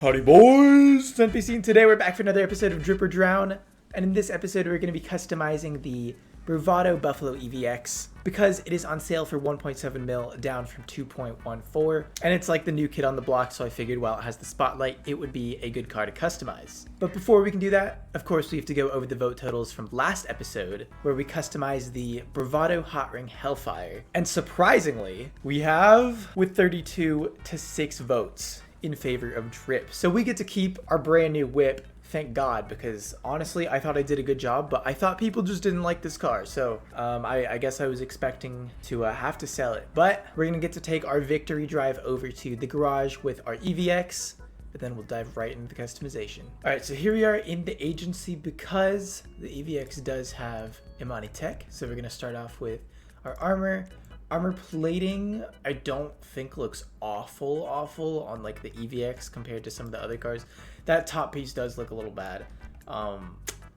Howdy boys, it's NPC, and today we're back for another episode of Drip or Drown. And in this episode we're going to be customizing the Bravado Buffalo EVX because it is on sale for 1.7 mil down from 2.14, and it's like the new kid on the block, so I figured while it has the spotlight it would be a good car to customize. But before we can do that, of course we have to go over the vote totals from last episode where we customized the Bravado Hot Ring Hellfire, and surprisingly we have with 32 to 6 votes in favor of Drip. So we get to keep our brand new whip, thank God, because honestly I thought I did a good job, but I thought people just didn't like this car. So I guess I was expecting to have to sell it. But we're gonna get to take our victory drive over to the garage with our EVX, but then we'll dive right into the customization. All right, so here we are in the agency because the EVX does have Imani Tech. So we're gonna start off with our armor. Armor plating, I don't think looks awful on like the EVX compared to some of the other cars. That top piece does look a little bad.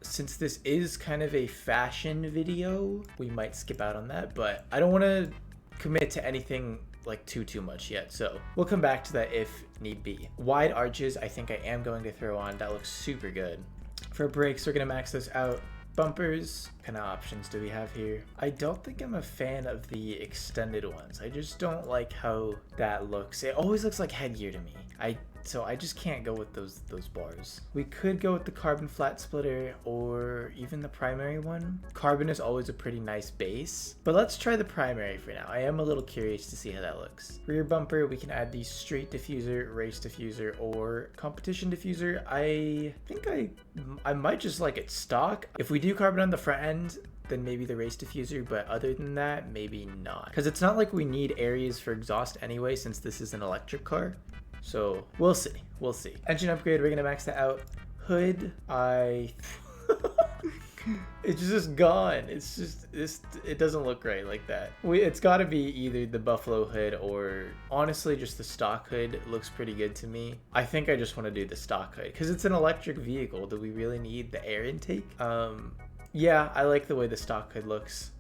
Since this is kind of a fashion video, we might skip out on that, but I don't want to commit to anything like too much yet, so we'll come back to that if need be. Wide arches, I think I am going to throw on. That looks super good. For brakes, we're gonna max those out. Bumpers, what kind of options do we have here? I don't think I'm a fan of the extended ones. I just don't like how that looks. It always looks like headgear to me. So I just can't go with those bars. We could go with the carbon flat splitter or even the primary one. Carbon is always a pretty nice base, but let's try the primary for now. I am a little curious to see how that looks. Rear bumper, we can add the street diffuser, race diffuser, or competition diffuser. I think I might just like it stock. If we do carbon on the front end, then maybe the race diffuser, but other than that, maybe not. Because it's not like we need areas for exhaust anyway, since this is an electric car. So we'll see. Engine upgrade, we're gonna max that out. Hood, it's just gone. It's just it doesn't look right like that. It's got to be either the Buffalo hood or honestly just the stock hood. It looks pretty good to me. I think I just want to do the stock hood because it's an electric vehicle. Do we really need the air intake? Yeah, I like the way the stock hood looks.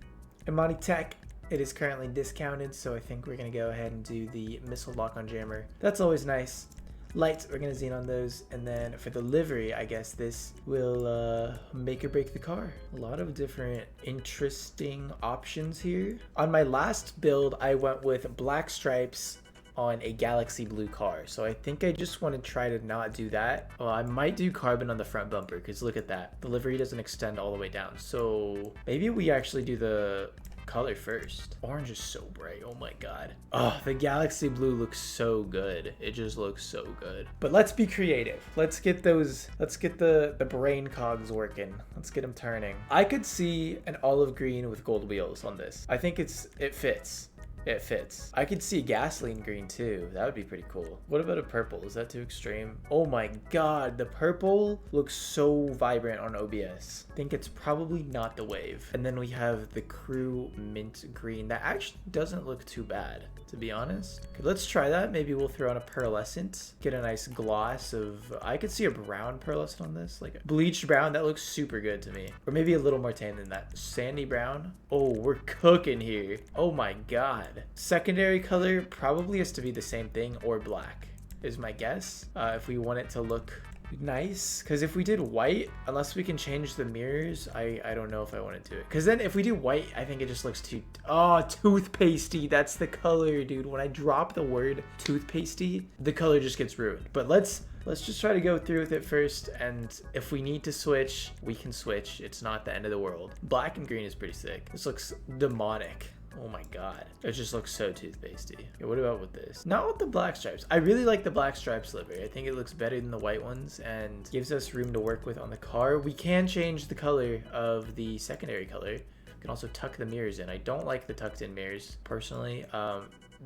Imani Tech, it is currently discounted, so I think we're going to go ahead and do the missile lock-on jammer. That's always nice. Lights, we're going to xenon those. And then for the livery, I guess this will make or break the car. A lot of different interesting options here. On my last build, I went with black stripes on a galaxy blue car, so I think I just want to try to not do that. Well, I might do carbon on the front bumper because look at that, the livery doesn't extend all the way down, so maybe we actually do the color first. Orange is so bright, oh my god. Oh, the galaxy blue looks so good. It just looks so good. But let's be creative. Let's get the brain cogs working. Let's get them turning. I could see an olive green with gold wheels on this. I think it fits. It fits. I could see gasoline green too. That would be pretty cool. What about a purple? Is that too extreme? Oh my god, the purple looks so vibrant on OBS. I think it's probably not the wave. And then we have the crew mint green. That actually doesn't look too bad, to be honest. Okay, let's try that. Maybe we'll throw on a pearlescent. Get a nice gloss of, I could see a brown pearlescent on this. Like a bleached brown, that looks super good to me. Or maybe a little more tan than that. Sandy brown. Oh, we're cooking here. Oh my god. Secondary color probably has to be the same thing or black is my guess, if we want it to look nice. Because if we did white, unless we can change the mirrors, I don't know if I want to do it, because then if we do white, I think it just looks too toothpastey. That's the color, dude. When I drop the word toothpastey, the color just gets ruined. But let's just try to go through with it first, and if we need to switch, we can switch. It's not the end of the world. Black and green is pretty sick. This looks demonic. Oh my god, it just looks so toothpastey. Okay, what about with this? Not with the black stripes. I really like the black stripes livery. I think it looks better than the white ones and gives us room to work with on the car. We can change the color of the secondary color. We can also tuck the mirrors in. I don't like the tucked in mirrors personally.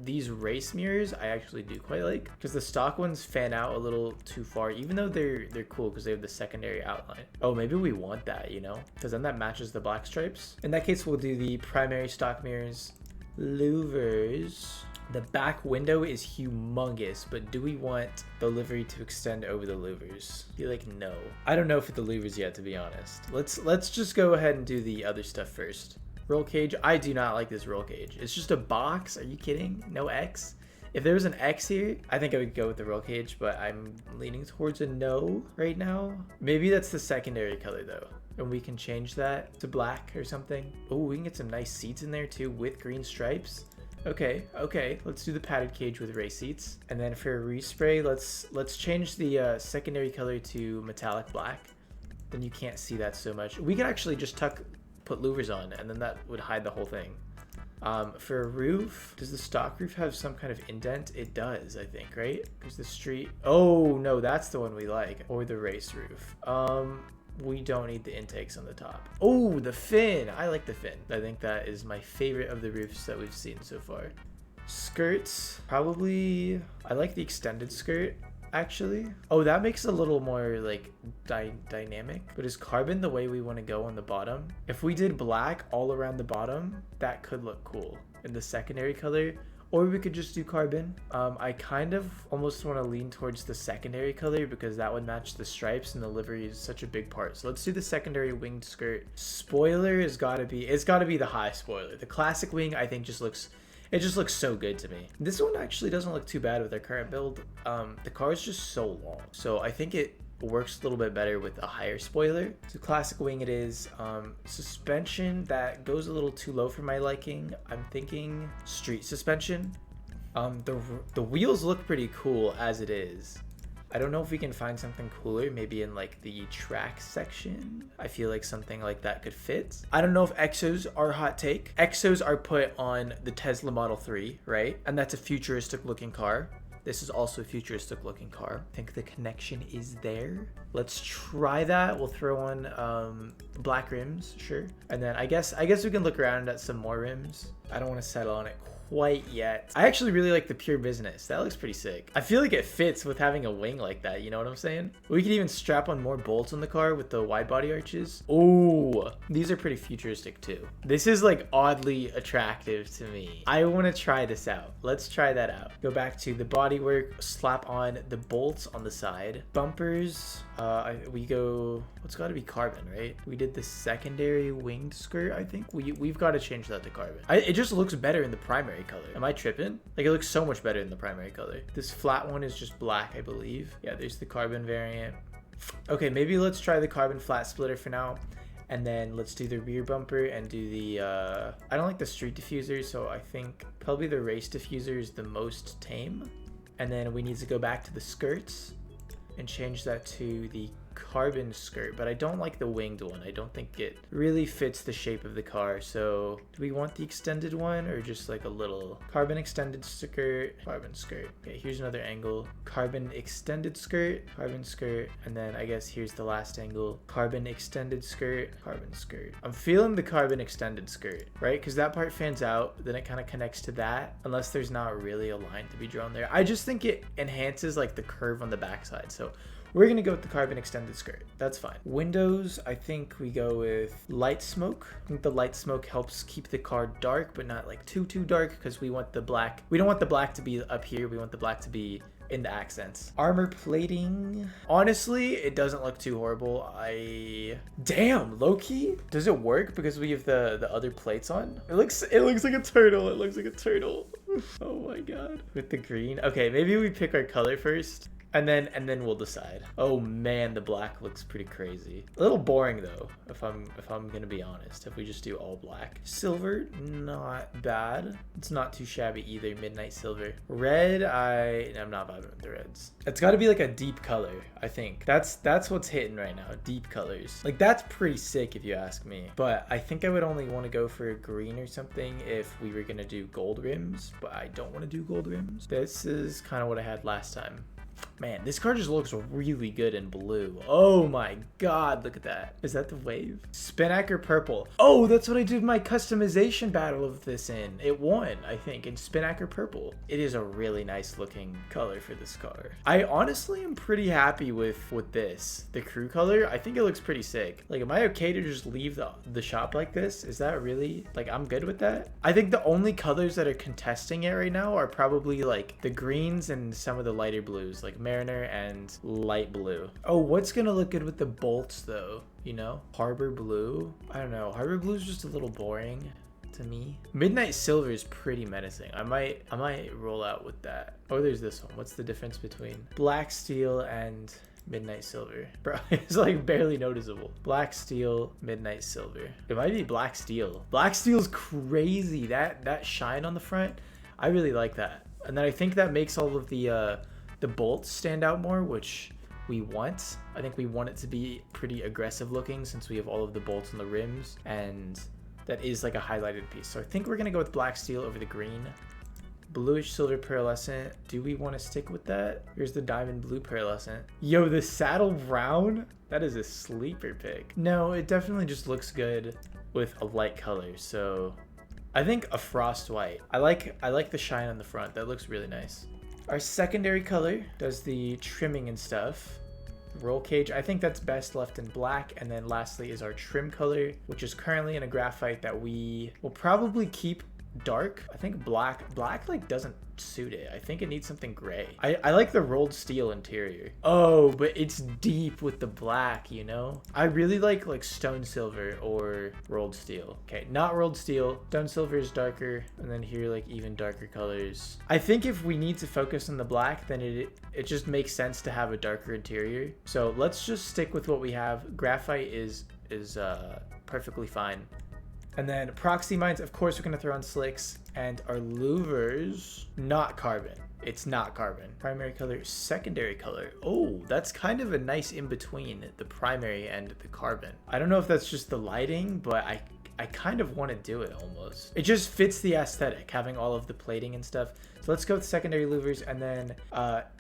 These race mirrors I actually do quite like because the stock ones fan out a little too far, even though they're cool because they have the secondary outline. Oh, maybe we want that, you know, because then that matches the black stripes. In that case, we'll do the primary stock mirrors. Louvers, the back window is humongous, but do we want the livery to extend over the louvers? I feel like no. I don't know for the louvers yet, to be honest. Let's just go ahead and do the other stuff first. Roll cage, I do not like this roll cage. It's just a box. Are you kidding? No X. If there was an X here, I think I would go with the roll cage, but I'm leaning towards a no right now. Maybe that's the secondary color though. And we can change that to black or something. Oh, we can get some nice seats in there too with green stripes. Okay, let's do the padded cage with race seats. And then for a respray, let's change the secondary color to metallic black. Then you can't see that so much. We could actually just put louvers on, and then that would hide the whole thing. For a roof, does the stock roof have some kind of indent? It does, I think, right? Because the street, oh no, that's the one we like. Or the race roof. We don't need the intakes on the top. Oh, the fin. I like the fin. I think that is my favorite of the roofs that we've seen so far. Skirts, probably, I like the extended skirt, actually. Oh, that makes it a little more like dynamic. But is carbon the way we want to go on the bottom? If we did black all around the bottom, that could look cool in the secondary color. Or we could just do carbon. I kind of almost want to lean towards the secondary color because that would match the stripes, and the livery is such a big part. So let's do the secondary winged skirt. Spoiler it's got to be the high spoiler. The classic wing, I think, just looks so good to me. This one actually doesn't look too bad with our current build. The car is just so long, so I think it works a little bit better with a higher spoiler. So classic wing it is. Suspension that goes a little too low for my liking. I'm thinking street suspension. The wheels look pretty cool as it is. I don't know if we can find something cooler, maybe in like the track section. I feel like something like that could fit. I don't know if Exos are hot take. Exos are put on the Tesla Model 3, right? And that's a futuristic looking car. This is also a futuristic looking car. I think the connection is there. Let's try that. We'll throw on black rims, sure. And then I guess we can look around at some more rims. I don't want to settle on it quite yet. I actually really like the pure business. That looks pretty sick. I feel like it fits with having a wing like that, you know what I'm saying? We could even strap on more bolts on the car with the wide body arches. Oh, these are pretty futuristic too. This is like oddly attractive to me. I want to try this out. Let's try that out. Go back to the bodywork, slap on the bolts on the side. Bumpers, we go, it's got to be carbon, right? We did the secondary winged skirt, I think. We've got to change that to carbon. It just looks better in the primary color. Am I tripping? Like, it looks so much better in the primary color. This flat one is just black, I believe. Yeah, there's the carbon variant. Okay, maybe let's try the carbon flat splitter for now. And then let's do the rear bumper and do the, I don't like the street diffuser, so I think probably the race diffuser is the most tame. And then we need to go back to the skirts and change that to the carbon skirt, but I don't like the winged one. I don't think it really fits the shape of the car. So do we want the extended one or just like a little carbon extended skirt, carbon skirt? Okay, here's another angle, carbon extended skirt, carbon skirt, and then I guess here's the last angle, carbon extended skirt, carbon skirt. I'm feeling the carbon extended skirt, right? Because that part fans out, then it kind of connects to that, unless there's not really a line to be drawn there. I just think it enhances like the curve on the backside. So we're gonna go with the carbon extended skirt. That's fine. Windows, I think we go with light smoke. I think the light smoke helps keep the car dark, but not like too dark, because we want the black. We don't want the black to be up here. We want the black to be in the accents. Armor plating, honestly, it doesn't look too horrible. Damn, low-key, does it work because we have the other plates on? It looks like a turtle. It looks like a turtle. Oh my god. With the green. Okay, maybe we pick our color first. And then we'll decide. Oh man, the black looks pretty crazy. A little boring though, if I'm gonna be honest. If we just do all black. Silver, not bad. It's not too shabby either. Midnight silver. Red, I'm not vibing with the reds. It's got to be like a deep color. I think that's what's hitting right now. Deep colors. Like, that's pretty sick if you ask me. But I think I would only want to go for a green or something if we were gonna do gold rims. But I don't want to do gold rims. This is kind of what I had last time. Man, this car just looks really good in blue. Oh my god, look at that. Is that the wave? Spinnaker purple. Oh, that's what I did my customization battle of this in. It won, I think, in Spinnaker purple. It is a really nice looking color for this car. I honestly am pretty happy with this. The crew color, I think it looks pretty sick. Like, am I okay to just leave the shop like this? Is that really, like, I'm good with that? I think the only colors that are contesting it right now are probably like the greens and some of the lighter blues, like Mariner and light blue. Oh, what's gonna look good with the bolts though? You know, Harbor blue. I don't know. Harbor blue is just a little boring. to me. Midnight Silver is pretty menacing. I might roll out with that. Oh, there's this one. What's the difference between Black Steel and Midnight Silver? Bro, it's like barely noticeable. Black Steel, Midnight Silver. It might be Black Steel. Black Steel's crazy. That shine on the front, I really like that. And then I think that makes all of the bolts stand out more, which we want. I think we want it to be pretty aggressive looking since we have all of the bolts on the rims, and that is like a highlighted piece. So I think we're gonna go with Black Steel over the green. Bluish Silver Pearlescent. Do we want to stick with that? Here's the Diamond Blue Pearlescent. Yo, the Saddle Brown? That is a sleeper pick. No, it definitely just looks good with a light color. So I think a Frost White. I like the shine on the front. That looks really nice. Our secondary color does the trimming and stuff. Roll cage, I think that's best left in black. And then lastly is our trim color, which is currently in a graphite that we will probably keep dark. I think black like doesn't suit it. I think it needs something gray. I like the rolled steel interior. Oh, but it's deep with the black, you know? I really like stone silver or rolled steel. Okay, not rolled steel. Stone silver is darker, and then here like even darker colors. I think if we need to focus on the black, then it just makes sense to have a darker interior. So let's just stick with what we have. Graphite is perfectly fine. And then proxy mines, of course, we're going to throw on slicks. And our louvers, not carbon. It's not carbon. Primary color, secondary color. Oh, that's kind of a nice in between the primary and the carbon. I don't know if that's just the lighting, but I kind of want to do it almost. It just fits the aesthetic, having all of the plating and stuff. So let's go with secondary louvers. And then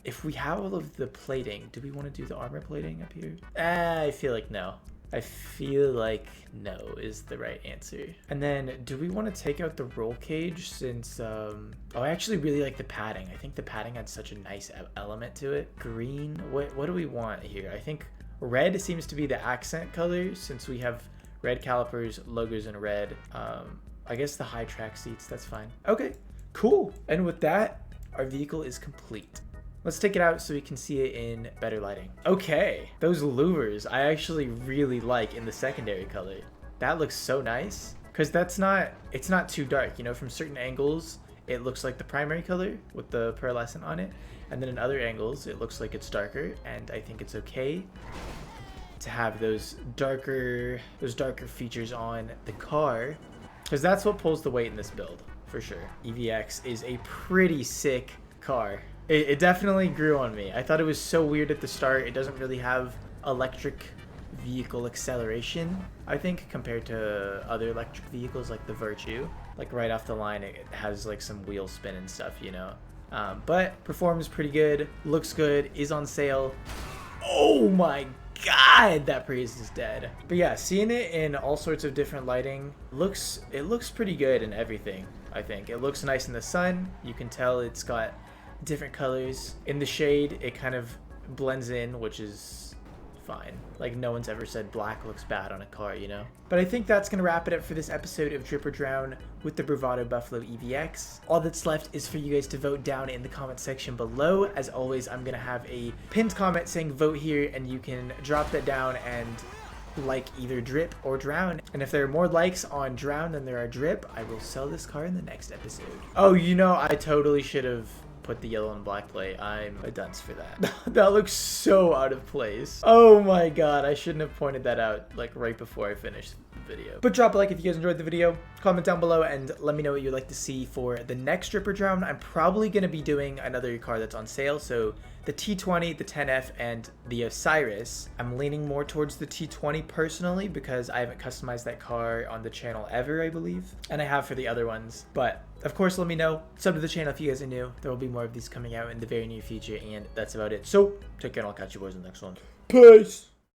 if we have all of the plating, do we want to do the armor plating up here? I feel like no. I feel like no is the right answer. And then do we want to take out the roll cage since, oh, I actually really like the padding. I think the padding had such a nice element to it. Green, what do we want here? I think red seems to be the accent color since we have red calipers, logos in red. I guess the high track seats, that's fine. Okay, cool. And with that, our vehicle is complete. Let's take it out so we can see it in better lighting. Okay, those louvers I actually really like in the secondary color. That looks so nice because it's not too dark, you know. From certain angles it looks like the primary color with the pearlescent on it, and then in other angles it looks like it's darker, and I think it's okay to have those darker features on the car because that's what pulls the weight in this build for sure. EVX is a pretty sick car. It definitely grew on me. I thought it was so weird at the start. It doesn't really have electric vehicle acceleration, I think, compared to other electric vehicles like the Virtue. Like right off the line, it has like some wheel spin and stuff, you know. But performs pretty good, looks good, is on sale. Oh my god, that praise is dead. But yeah, seeing it in all sorts of different lighting, it looks pretty good in everything, I think. It looks nice in the sun. You can tell it's got different colors. In the shade, it kind of blends in, which is fine. Like, no one's ever said black looks bad on a car, you know? But I think that's gonna wrap it up for this episode of Drip or Drown with the Bravado Buffalo EVX. All that's left is for you guys to vote down in the comment section below. As always, I'm gonna have a pinned comment saying vote here, and you can drop that down and like either Drip or Drown. And if there are more likes on Drown than there are Drip, I will sell this car in the next episode. Oh, you know, I totally should have put the yellow and black plate. I'm a dunce for that. That looks so out of place. Oh my god, I shouldn't have pointed that out like right before I finished the video. But drop a like if you guys enjoyed the video, comment down below, and let me know what you'd like to see for the next Drip or Drown. I'm probably going to be doing another car that's on sale, so the T20, the 10F, and the Osiris. I'm leaning more towards the T20 personally because I haven't customized that car on the channel ever, I believe, and I have for the other ones. But of course, let me know. Sub to the channel if you guys are new. There will be more of these coming out in the very near future, and that's about it. So take care, and I'll catch you boys in the next one. Peace!